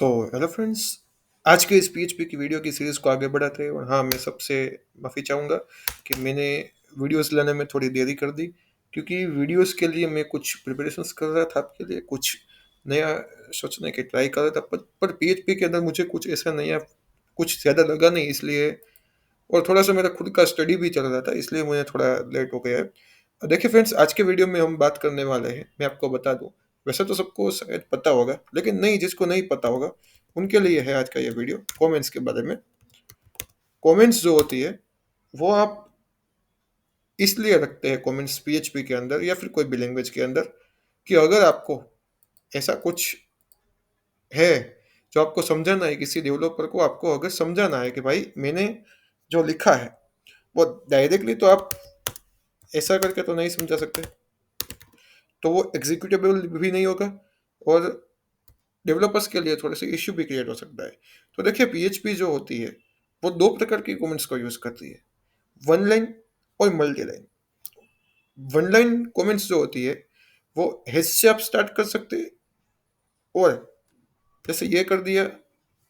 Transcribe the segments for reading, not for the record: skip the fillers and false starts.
Hello friends. आज के इस पीएचपी की वीडियो की सीरीज़ को आगे बढ़ाते हैं और हाँ, मैं सबसे माफ़ी चाहूँगा कि मैंने वीडियोस लाने में थोड़ी देरी कर दी, क्योंकि वीडियोस के लिए मैं कुछ प्रिपरेशंस कर रहा था आपके लिए, कुछ नया सोचने की ट्राई कर रहा था। पर पीएचपी के अंदर मुझे कुछ ऐसा नया कुछ ज़्यादा लगा नहीं, इसलिए और थोड़ा-सा मेरा खुद का स्टडी भी चल रहा था, इसलिए मुझे थोड़ा लेट हो गया है। देखिए फ्रेंड्स, आज के वीडियो में हम बात करने वाले हैं, मैं आपको बता दूँ, वैसे तो सबको शायद पता होगा, लेकिन नहीं, जिसको नहीं पता होगा, उनके लिए है आज का ये वीडियो कमेंट्स के बारे में। कमेंट्स जो होती है, वो आप इसलिए रखते हैं कमेंट्स पीएचपी के अंदर या फिर कोई भी लैंग्वेज के अंदर, कि अगर आपको ऐसा कुछ है, जो आपको समझाना है, किसी डेवलपर को आपको अगर समझाना है कि भाई मैंने जो लिखा है, वो डायरेक्टली तो आप ऐसा करके तो नहीं समझा सकते, तो वो एग्जीक्यूटेबल भी नहीं होगा और डेवलपर्स के लिए थोड़े से इश्यू भी क्रिएट हो सकता है। तो देखिए, पीएचपी जो होती है, वो दो प्रकार की कमेंट्स को यूज़ करती है, वन लाइन और multi line. One line comments जो होती है, वो हैश से आप स्टार्ट कर सकते हैं, और जैसे ये कर दिया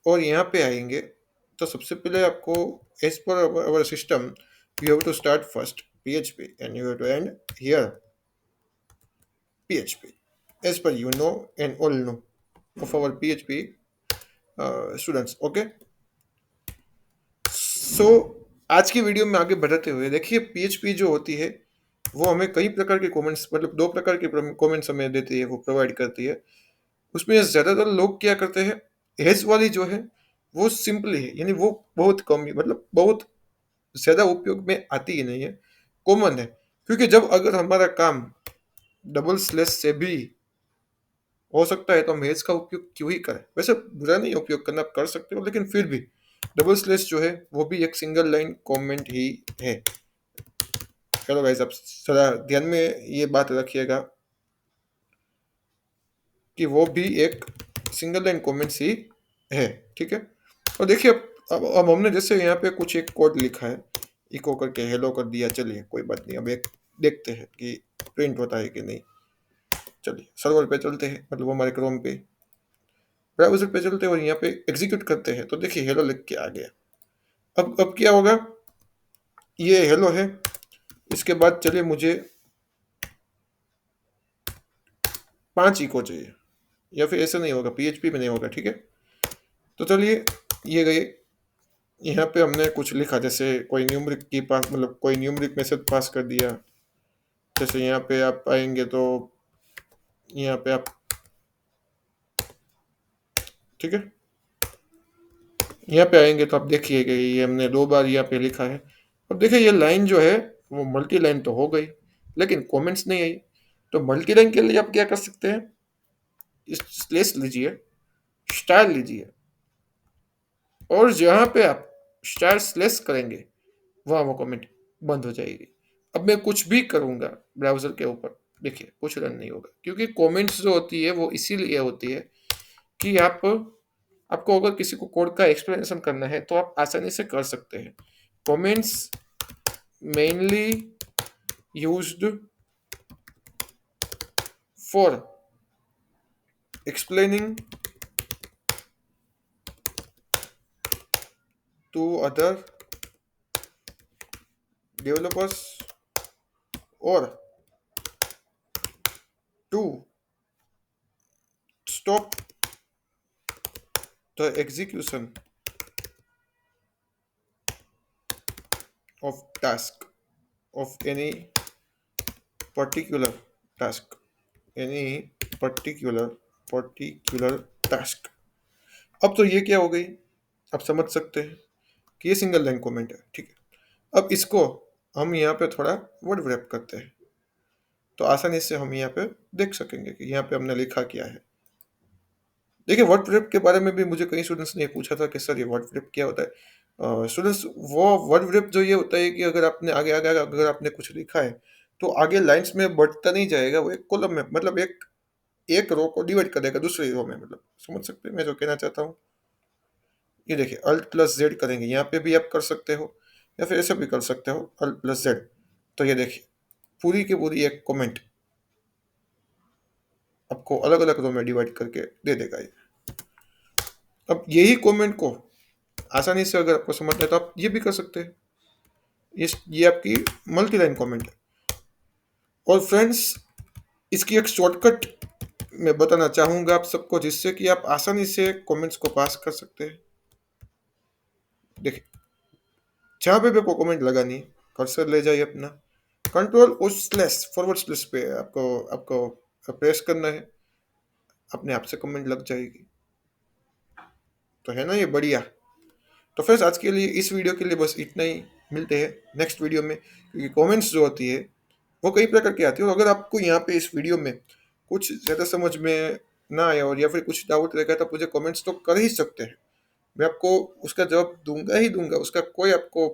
और यहाँ पे आएंगे, तो सबसे पहले आपको as per our system you have to start first PHP and you have to end here PHP, as per you know and all know of our PHP students. Okay, so आज की वीडियो में आगे बढ़ते हुए देखिए, PHP जो होती है, वो हमें कई प्रकार के कमेंट्स, मतलब दो प्रकार के कमेंट्स हमें देती है, वो प्रोवाइड करती है। उसमें ज़्यादातर लोग क्या करते हैं, हेज वाली जो है वो सिंपली है, यानी वो बहुत कम ही, मतलब बहुत ज़्यादा उपयोग में आती ही नहीं है, कॉमन है। क्योंकि जब अगर हमारा काम डबल स्लैश से भी हो सकता है, तो हम हेज का उपयोग क्यों ही करें। वैसे बुरा नहीं उपयोग करना, आप कर सकते हो, लेकिन फिर भी डबल स्लैश जो है वो भी एक सिंगल लाइन कमेंट ही है। चलो गाइस, आप थोड़ा ध्यान में ये बात रखिएगा कि वो भी एक सिंगल लाइन कमेंट्स ही है, ठीक है। और देखिए, अब हमने जैसे यहाँ पे कुछ एक कोड लिखा है, इको करके हेलो कर दिया, चलिए कोई बात नहीं। अब एक देखते हैं कि प्रिंट होता है कि नहीं। चलिए सर्वर पे चलते हैं, मतलब हमारे क्रोम पे, ब्राउज़र पे चलते हैं और यहाँ पे एग्जीक्यूट करते हैं। तो देखिए हेलो लिख के आ गया। अब क्या होगा, ये हेलो है। इसके बाद चलिए मुझे 5 इको चाहिए, या फिर ऐसा नहीं होगा, PHP में नहीं होगा, ठीक है। तो चलिए, ये गए, यहाँ पे हमने कुछ लिखा, जैसे कोई न्यूमरिक की पास, मतलब कोई न्यूमरिक मैसेज पास कर दिया। जैसे यहाँ पे आप आएंगे तो यहाँ पे आप, ठीक है, यहाँ पे आएंगे तो आप देखिए कि ये हमने 2 बार यहाँ पे लिखा है। अब देखिए, ये लाइन जो है वो मल्टी लाइन तो हो गई, लेकिन कमेंट्स नहीं आई। तो मल्टी लाइन के लिए आप क्या कर सकते हैं, स्लेस लीजिए, स्टार लीजिए, और जहाँ पे आप स्टार स्लेस करेंगे, वहाँ वो कमेंट बंद हो जाएगी। अब मैं कुछ भी करूँगा ब्राउज़र के ऊपर, देखिए कुछ रन नहीं होगा, क्योंकि कमेंट्स जो होती है वो इसीलिए होती है कि आपको अगर किसी को कोड का एक्सप्लेनेशन करना है, तो आप आसानी से कर सकते हैं। Comments mainly used for explaining to other developers और to stop the execution of task of any particular task, any particular task। अब तो ये क्या हो गई, आप समझ सकते हैं कि ये सिंगल लाइन कमेंट है, ठीक है। अब इसको हम यहाँ पे थोड़ा वर्ड रैप करते हैं, तो आसानी से हम यहाँ पे देख सकेंगे कि यहाँ पे हमने लिखा क्या है। देखिए, वर्ड रैप के बारे में भी मुझे कई स्टूडेंट्स ने पूछा था कि सर ये वर्ड रैप क्या होता है। स्टूडेंट्स, वो वर्ड रैप जो ये होता है कि अगर आपने आगे आगे अगर आपने कुछ लिखा है, तो आगे लाइंस में बढ़ता नहीं जाएगा, वो एक कॉलम में, मतलब एक एक रो को डिवाइड करेगा दूसरी रो में, मतलब समझ सकते हैं मैं जो कहना चाहता हूँ। ये देखिए, अल्ट प्लस जेड करेंगे, यहाँ पे भी आप कर सकते हो, या फिर ऐसे भी कर सकते हो, अल्ट प्लस जेड। तो ये देखिए, पूरी की पूरी एक कमेंट आपको अलग अलग रो में डिवाइड करके दे देगा ये। अब यही कमेंट को आसानी से अगर आपको समझना है तो आप ये भी कर सकते हैं। ये आपकी मल्टी लाइन कमेंट है। और फ्रेंड्स, इसकी एक शॉर्टकट मैं बताना चाहूँगा आप सबको, जिससे कि आप आसानी से कमेंट्स को पास कर सकते हैं। देखिए, जहाँ पे भी आपको कमेंट लगानी है, कर्सर ले जाइए अपना, कंट्रोल और स्लैश फॉरवर्ड स्लैश पे आपको आपको प्रेस करना है, अपने आप से कमेंट लग जाएगी। तो है ना ये बढ़िया। तो फ्रेंड्स, आज के लिए इस वीडियो के लिए बस इतना ही। मिलते हैं नेक्स्ट वीडियो में, क्योंकि कमेंट्स जो होती है वो कई प्रकार की आती है। और अगर आपको यहाँ पे इस वीडियो में कुछ ज़्यादा समझ में ना आया और या फिर कुछ डाउट रहेगा तो आप मुझे कमेंट्स तो कर ही सकते हैं। मैं आपको उसका जवाब दूंगा ही दूंगा, उसका कोई आपको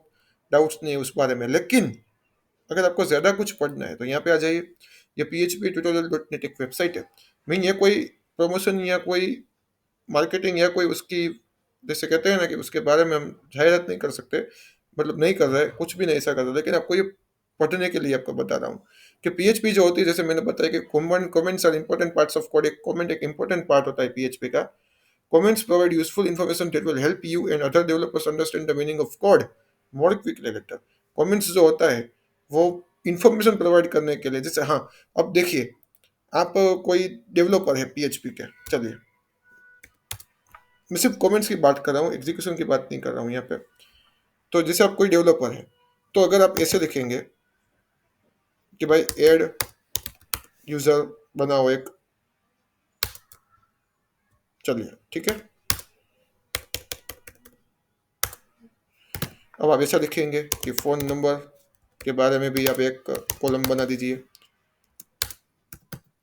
डाउट्स नहीं है उस बारे में। लेकिन अगर आपको ज़्यादा कुछ पढ़ना है तो यहाँ पे आ जाइए। ये phptutorial.net एक वेबसाइट है। मैं ये कोई प्रमोशन या कोई मार्केटिंग या कोई उसकी, जैसे कहते हैं ना कि उसके बारे में हम जाहिरात नहीं कर सकते, मतलब नहीं कर रहे, कुछ भी नहीं ऐसा कर रहा, लेकिन आपको ये पढ़ने के लिए आपको बता रहा हूँ कि पीएचपी जो होती है, जैसे मैंने बताया कि comments are important parts of code. एक कमेंट एक इंपॉर्टेंट पार्ट होता है पीएचपी का। Comments provide useful information that will help you and other developers understand the meaning of code more quickly later. Comments जो होता है वो इंफॉर्मेशन प्रोवाइड करने के लिए, जैसे हाँ, अब देखिए, आप कोई डेवलपर है पीएचपी के, चलिए मैं सिर्फ कमेंट्स की बात कर रहा हूँ, एग्जीक्यूशन की बात नहीं कर रहा हूँ यहाँ पे। तो जैसे आप कोई डेवलपर है, तो अगर आप ऐसे लिखेंगे कि भाई एड यूजर बनाओ एक, चलिए ठीक है। अब आप ऐसा लिखेंगे कि फ़ोन नंबर के बारे में भी आप एक कॉलम बना दीजिए।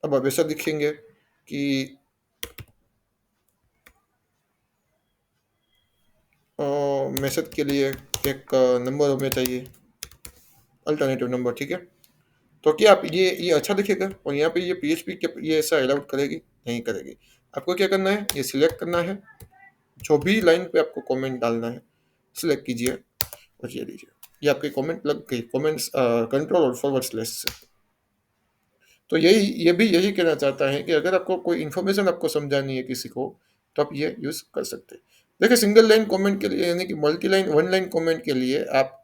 अब आप ऐसा लिखेंगे कि मैसेज के लिए एक नंबर हमें चाहिए, अल्टरनेटिव नंबर, ठीक है। तो क्या आप ये अच्छा दिखेगा? और यहाँ पे ये पीएचपी के ये ऐसा अलाउड करेगी? नहीं करेगी। आपको क्या करना है, ये सिलेक्ट करना है, जो भी लाइन पे आपको कमेंट डालना है सिलेक्ट कीजिए और ये लीजिए। ये आपकी कमेंट लग गई, कमेंट्स कंट्रोल और फॉरवर्ड स्लैश से। तो ये भी यही कहना चाहता है कि अगर आपको कोई इन्फॉर्मेशन आपको समझानी है किसी को, तो आप ये यूज़ कर सकते हैं। देखिए, सिंगल लाइन कमेंट के लिए, यानी कि multi line one line comment के लिए आप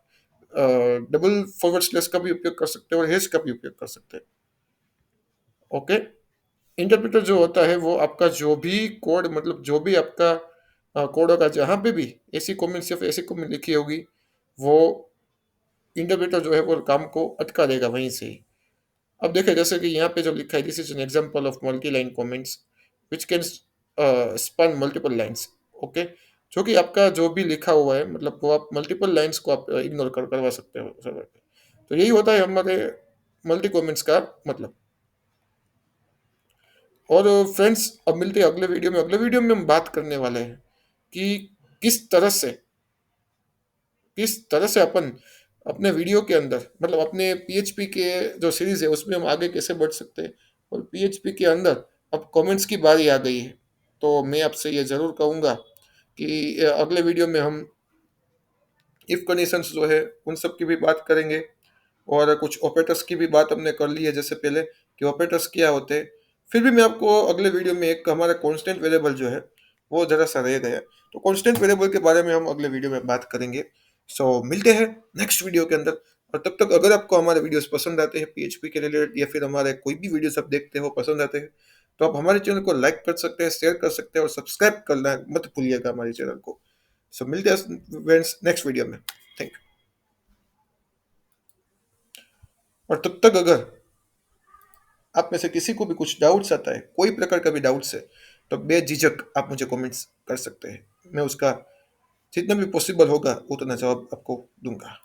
डबल फॉरवर्ड स्लैश का भी उपयोग कर सकते हैं और हैश का भी उपयोग कर सकते हैं। ओके। इंटरप्रेटर जो होता है वो आपका जो भी कोड, मतलब जो भी आपका कोड होगा, जहाँ पे भी ऐसी कमेंट सिर्फ ऐसी कमेंट लिखी होगी, वो इंटरप्रेटर जो है वो काम को अटका देगा वहीं से ही। अब देखिए, जैसे कि यहाँ पे जो लिखा है, this is an example of multi line comments which can span multiple lines. Okay. जो कि आपका जो भी लिखा हुआ है, मतलब वो आप मल्टीपल लाइंस को आप इग्नोर करवा सकते हो सर्वर पे। तो यही होता है हमारे मल्टी कमेंट्स का मतलब। और फ्रेंड्स, अब मिलते हैं अगले वीडियो में। अगले वीडियो में हम बात करने वाले हैं कि किस तरह से किस तरह से अपन अपने वीडियो के अंदर, मतलब अपने पीएचपी के जो सीरीज है उसमें हम आगे कैसे बढ़ सकते हैं। और पीएचपी के अंदर अब कमेंट्स की बारी आ गई है, तो मैं आपसे ये ज़रूर कहूँगा कि अगले वीडियो में हम इफ़ कंडीशंस जो है उन सब की भी बात करेंगे। और कुछ ऑपरेटर्स की भी बात हमने कर ली है जैसे पहले, कि ऑपरेटर्स क्या होते हैं। फिर भी मैं आपको अगले वीडियो में एक हमारा कांस्टेंट वेरिएबल जो है वो ज़रा सा रह गया, तो कांस्टेंट वेरिएबल के बारे में हम अगले वीडियो में बात करेंगे। सो मिलते हैं नेक्स्ट वीडियो के अंदर। और तब तक अगर आपको हमारे वीडियोस पसंद आते हैं पीएचपी के रिलेटेड, या फिर हमारे कोई भी वीडियोस आप देखते हो पसंद आते हैं, तो आप हमारे चैनल को लाइक कर सकते हैं, शेयर कर सकते हैं और सब्सक्राइब करना मत भूलिएगा हमारे चैनल को। सो मिलते हैं फ्रेंड्स नेक्स्ट वीडियो में। Thank you. और तब तक अगर आप में से किसी को भी कुछ डाउट्स आता है, कोई प्रकार का भी डाउट्स है, तो बेझिझक आप मुझे कमेंट्स कर सकते हैं। मैं उसका जितना भी पॉसिबल होगा उतना जवाब आपको दूंगा।